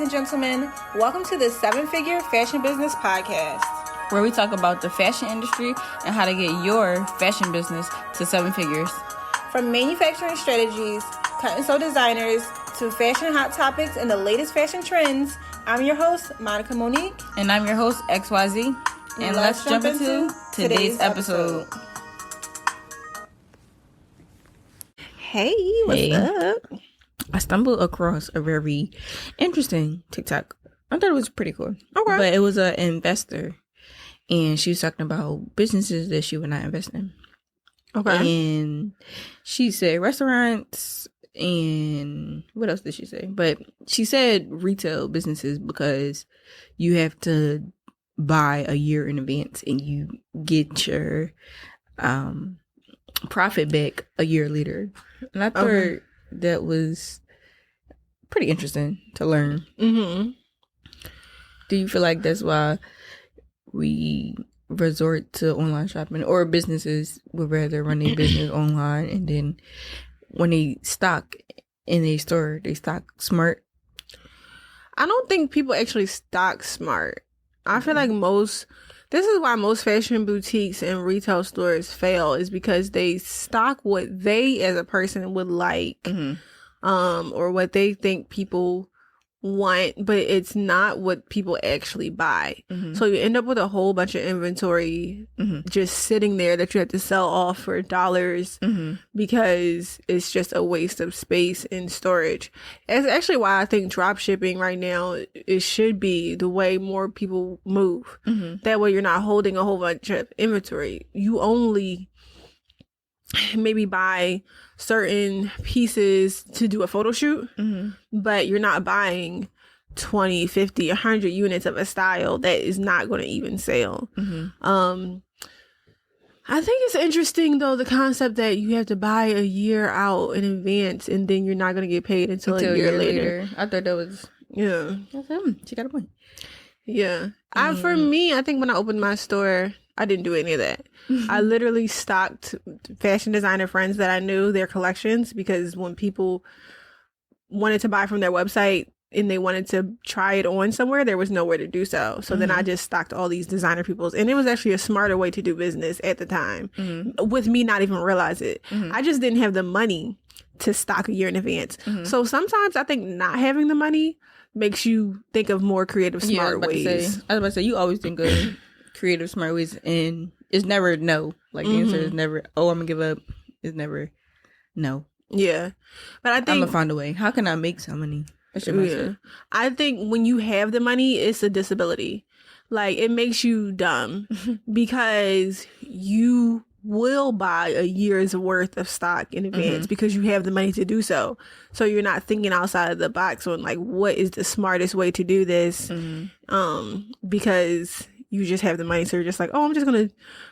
and gentlemen. Welcome to the 7-Figure Fashion Business Podcast, where we talk about the fashion industry and how to get your fashion business to 7 figures. From manufacturing strategies, cut and sew designers, to fashion hot topics and the latest fashion trends, I'm your host, Monique. And I'm your host, XYZeee. And let's jump into today's episode. Hey, what's up? I stumbled across a very interesting TikTok. I thought it was pretty cool. Okay. But it was an investor. And she was talking about businesses that she would not invest in. Okay. And she said restaurants and what else did she say? But she said retail businesses because you have to buy a year in advance and you get your profit back a year later. And I thought that was pretty interesting to learn. Mm-hmm. Do you feel like that's why we resort to online shopping, or businesses would rather run their business online, and then when they stock in a store, they stock smart? I don't think people actually stock smart. I feel like this is why most fashion boutiques and retail stores fail, is because they stock what they as a person would like, or what they think people want, but it's not what people actually buy. So you end up with a whole bunch of inventory just sitting there that you have to sell off for dollars because it's just a waste of space in storage. It's actually why I think drop shipping right now, it should be the way more people move. That way you're not holding a whole bunch of inventory. You only maybe buy certain pieces to do a photo shoot, but you're not buying 20, 50, 100 units of a style that is not going to even sell. I think it's interesting, though, the concept that you have to buy a year out in advance and then you're not going to get paid until a year later. I thought that was... Yeah. She got a point. Yeah. For me, I think when I opened my store, I didn't do any of that. I literally stocked fashion designer friends that I knew, their collections, because when people wanted to buy from their website and they wanted to try it on somewhere, there was nowhere to do so. So then I just stocked all these designer people's. And it was actually a smarter way to do business at the time, with me not even realize it. I just didn't have the money to stock a year in advance. So sometimes I think not having the money makes you think of more creative, smart ways. I was about to say, you always think of creative, smart ways, and it's never no. Like, the answer is never, oh, I'm gonna give up. It's never no. Yeah. But I think I'm gonna find a way. How can I make some money? That's your mindset. I think when you have the money, it's a disability. Like, it makes you dumb because you will buy a year's worth of stock in advance because you have the money to do so. So you're not thinking outside of the box on, like, what is the smartest way to do this? Because you just have the money, so you're just like, oh, I'm just gonna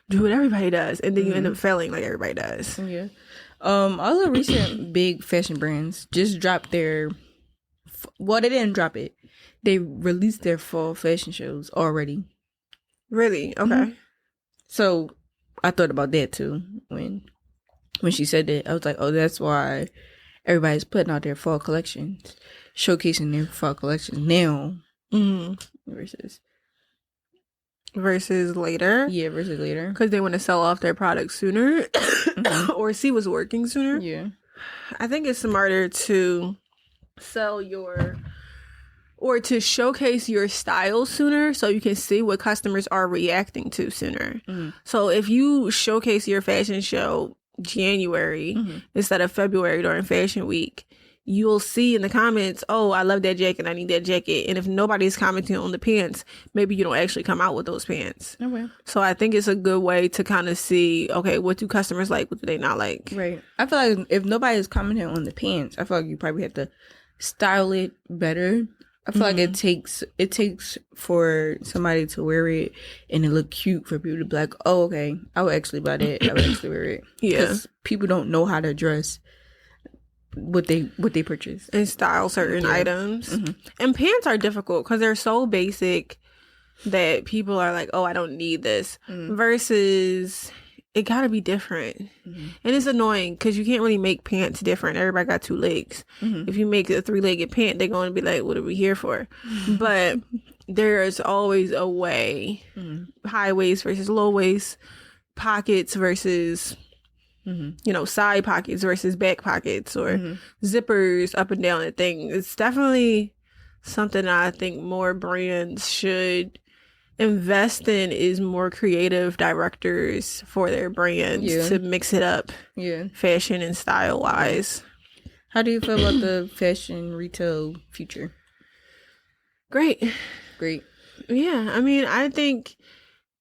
do what everybody does, and then you end up failing like everybody does. Yeah. All the recent big fashion brands just dropped their. Well, they didn't drop it. They released their fall fashion shows already. Really? Okay. So I thought about that too when she said that. I was like, oh, that's why everybody's putting out their fall collections, showcasing their fall collections now versus later. Yeah, versus later. Because they want to sell off their products sooner or see what's working sooner. Yeah. I think it's smarter to sell or to showcase your style sooner so you can see what customers are reacting to sooner. So if you showcase your fashion show January instead of February during Fashion Week, you'll see in the comments, oh, I love that jacket, I need that jacket. And if nobody's commenting on the pants, maybe you don't actually come out with those pants. Okay. So I think it's a good way to kind of see, okay, what do customers like, what do they not like? Right. I feel like if nobody's commenting on the pants, I feel like you probably have to style it better. I feel like it takes for somebody to wear it and it look cute for people to be like, oh, okay, I would actually buy that. I would actually wear it. Yeah. Because people don't know how to dress what they purchase and style certain items. And pants are difficult because they're so basic that people are like, oh, I don't need this. Versus it gotta be different. And it's annoying because you can't really make pants different. Everybody got 2 legs. If you make a 3-legged pant, they're going to be like, what are we here for? But there's always a way. High waist versus low waist, pockets versus side pockets versus back pockets, or zippers up and down the thing. It's definitely something I think more brands should invest in, is more creative directors for their brands to mix it up fashion and style wise. How do you feel about the fashion retail future? Great. Yeah, I mean, I think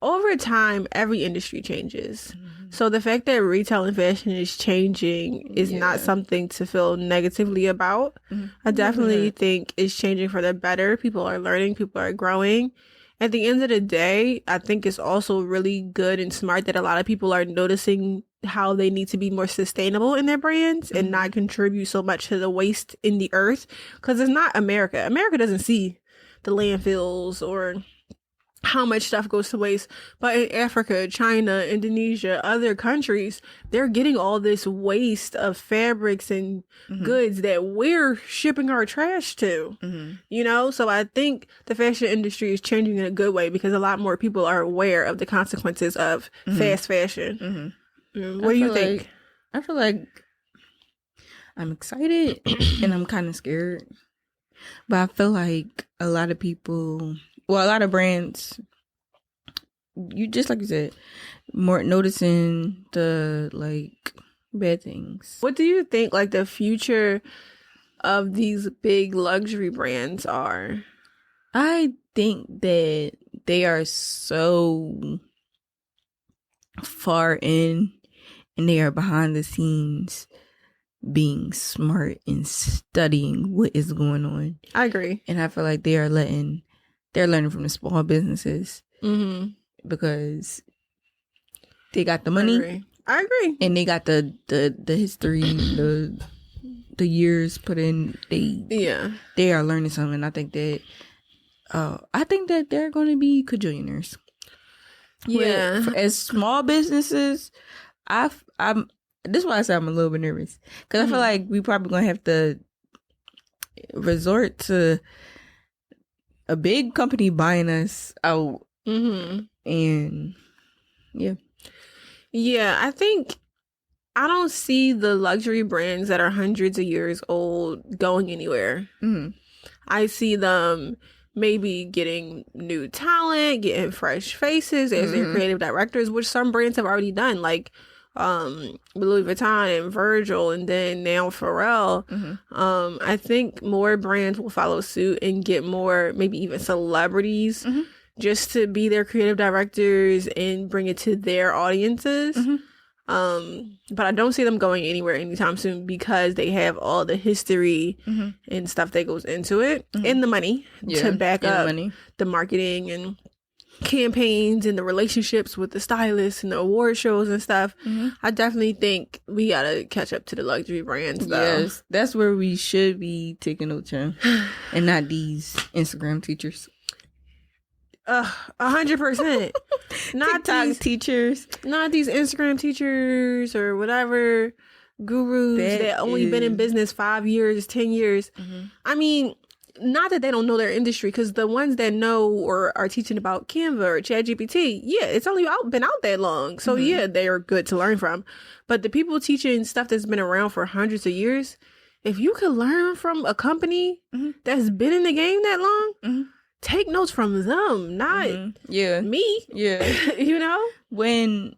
over time every industry changes. So the fact that retail and fashion is changing is not something to feel negatively about. I definitely think it's changing for the better. People are learning, people are growing. At the end of the day, I think it's also really good and smart that a lot of people are noticing how they need to be more sustainable in their brands and not contribute so much to the waste in the earth. Because it's not America. America doesn't see the landfills or how much stuff goes to waste. But in Africa, China, Indonesia, other countries, they're getting all this waste of fabrics and goods that we're shipping our trash to. So I think the fashion industry is changing in a good way because a lot more people are aware of the consequences of fast fashion. What do you think? I feel like I'm excited and I'm kind of scared. But I feel like a lot of people, a lot of brands, just like you said, more noticing the bad things. What do you think the future of these big luxury brands are? I think that they are so far in and they are behind the scenes being smart and studying what is going on. I agree. And I feel like they're learning from the small businesses because they got the money. I agree. And they got the history, the years put in. They are learning something. I think that they're going to be cajillionaires. Yeah. As small businesses, this is why I say I'm a little bit nervous because I feel like we probably gonna have to resort to a big company buying us out, and I think I don't see the luxury brands that are hundreds of years old going anywhere. I see them maybe getting new talent, getting fresh faces as their creative directors, which some brands have already done, like Louis Vuitton and Virgil, and then now Pharrell. I think more brands will follow suit and get more, maybe even celebrities, just to be their creative directors and bring it to their audiences. But I don't see them going anywhere anytime soon because they have all the history and stuff that goes into it and the money to back up the marketing and campaigns and the relationships with the stylists and the award shows and stuff. I definitely think we gotta catch up to the luxury brands though. Yes, that's where we should be taking notes on, and not these Instagram teachers. 100%. Not TikTok these teachers, not these Instagram teachers or whatever gurus that only been in business 5 years, 10 years. I mean, not that they don't know their industry, because the ones that know or are teaching about Canva or ChatGPT, it's only been out that long. So they are good to learn from. But the people teaching stuff that's been around for hundreds of years, if you could learn from a company that's been in the game that long, take notes from them, not me. You know? When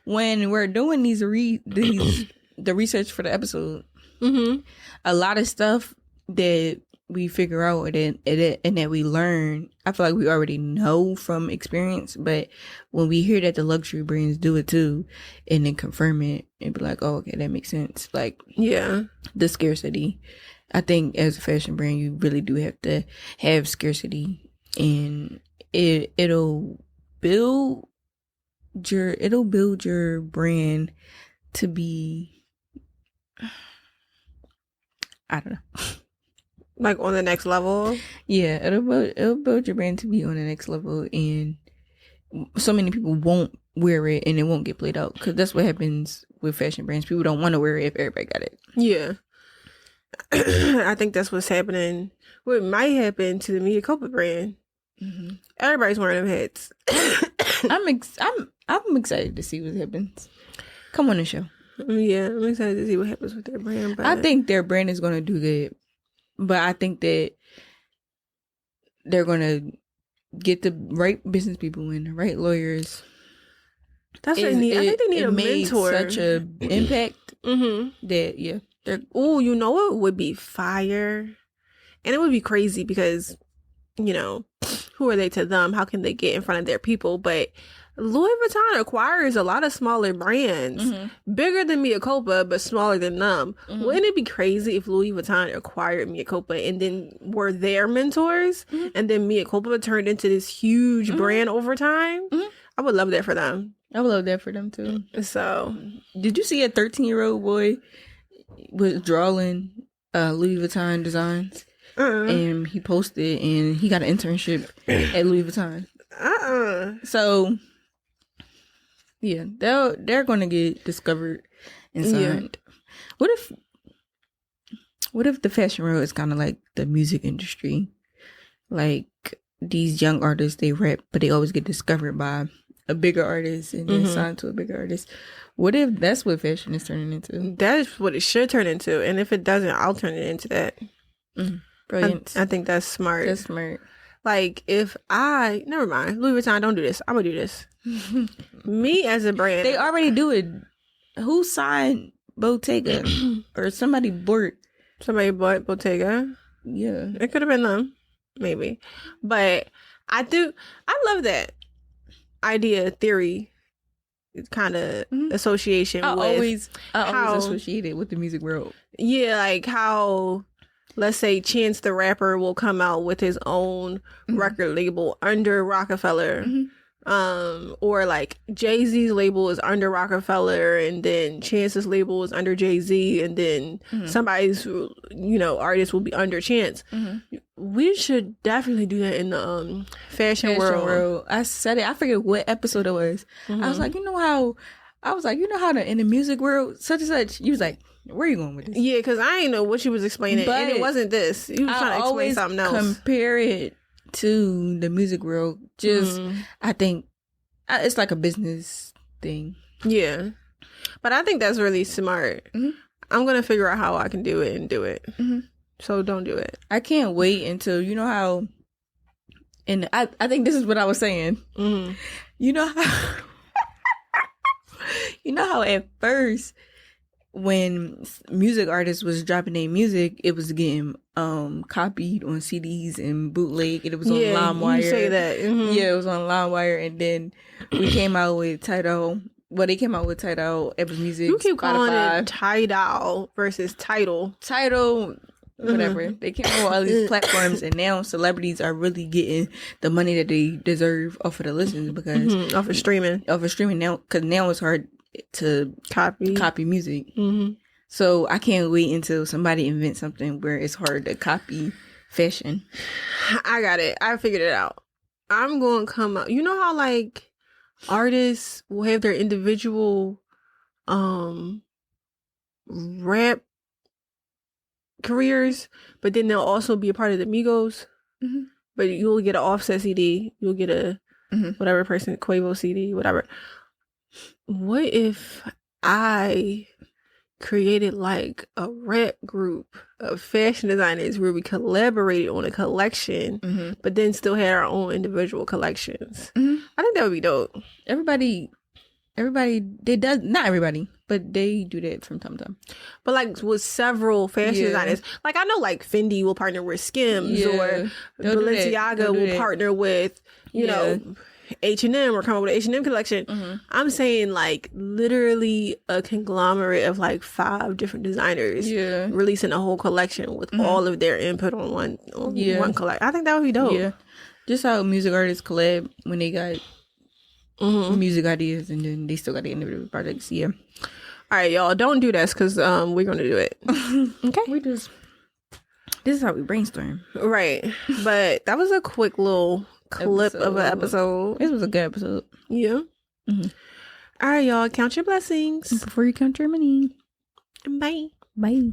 we're doing the research for the episode, a lot of stuff that we figure out and that we learn, I feel like we already know from experience. But when we hear that the luxury brands do it too, and then confirm it and be like, oh, okay, that makes sense. Like, the scarcity. I think as a fashion brand, you really do have to have scarcity, and it'll build your brand to be, I don't know. Like on the next level? Yeah, it'll build your brand to be on the next level, and so many people won't wear it and it won't get played out, because that's what happens with fashion brands. People don't want to wear it if everybody got it. Yeah. I think that's what's happening. What might happen to the Mia Culpa brand. Mm-hmm. Everybody's wearing them hats. I'm excited to see what happens. Come on the show. Yeah, I'm excited to see what happens with their brand. But I think their brand is going to do good, but I think that they're going to get the right business people in, the right lawyers. That's what they need. I think they need a mentor. Such a impact that you know what would be fire, and it would be crazy because, you know, who are they to them? How can they get in front of their people? But Louis Vuitton acquires a lot of smaller brands, bigger than Mia Culpa, but smaller than them. Wouldn't it be crazy if Louis Vuitton acquired Mia Culpa and then were their mentors, and then Mia Culpa turned into this huge brand over time? I would love that for them. I would love that for them too. So, did you see a 13-year-old boy was drawing Louis Vuitton designs? And he posted, and he got an internship at Louis Vuitton. So, yeah, they're going to get discovered and signed. Yeah. What if the fashion world is kind of like the music industry? Like, these young artists, they rap, but they always get discovered by a bigger artist and then signed to a bigger artist. What if that's what fashion is turning into? That's what it should turn into. And if it doesn't, I'll turn it into that. Brilliant. I think that's smart. That's smart. Like, never mind, Louis Vuitton, don't do this. I'm gonna do this. Me as a brand. They already do it. Who signed Bottega? Or somebody bought Bottega. Yeah. It could have been them. Maybe. But I love that idea, theory, kind of association. I always associate it with the music world. Yeah, like how, let's say, Chance the Rapper will come out with his own record label under Rockefeller. Or like Jay-Z's label is under Rockefeller, and then Chance's label is under Jay-Z, and then somebody's, artist will be under Chance. We should definitely do that in the fashion world. I said it. I forget what episode it was. I was like, in the music world, such and such. You was like, where are you going with this? Yeah, because I didn't know what you was explaining, and it wasn't this. You was trying to explain something else. Compare it to the music world. I think it's like a business thing. Yeah, but I think that's really smart. I'm gonna figure out how I can do it and do it. So don't do it. I can't wait until, you know how, and I think this is what I was saying. You know how at first, when music artists was dropping their music, it was getting copied on CDs and bootleg, and it was on LimeWire. You say that. Yeah, it was on LimeWire, and then we came out with Tidal. Well, they came out with Tidal, Apple Music, you keep Spotify. calling it Tidal versus Tidal. Whatever. They came out with all these platforms, and now celebrities are really getting the money that they deserve off of the listens, because off of streaming now, because now it's hard to copy music. So I can't wait until somebody invents something where it's hard to copy fashion. I got it. I figured it out. I'm going to come out. You know how like artists will have their individual rap careers, but then they'll also be a part of the Migos. But you'll get an Offset CD, you'll get a whatever person, Quavo CD, whatever. What if I created like a rap group of fashion designers where we collaborated on a collection, but then still had our own individual collections? I think that would be dope. Everybody, not everybody, but they do that from time to time. But like with several fashion designers, like I know like Fendi will partner with Skims, or Balenciaga will partner with, you know, H&M, or come up with an H&M collection. I'm saying like literally a conglomerate of like 5 different designers releasing a whole collection with all of their input on one collection. I think that would be dope. Yeah, just how music artists collab when they got music ideas, and then they still got the individual projects. Yeah. All right, y'all, don't do this, because we're gonna do it. Okay. This is how we brainstorm. Right. But that was a quick little clip of an episode. This was a good episode. Yeah. Mm-hmm. All right, y'all. Count your blessings. Before you count your money. Bye. Bye.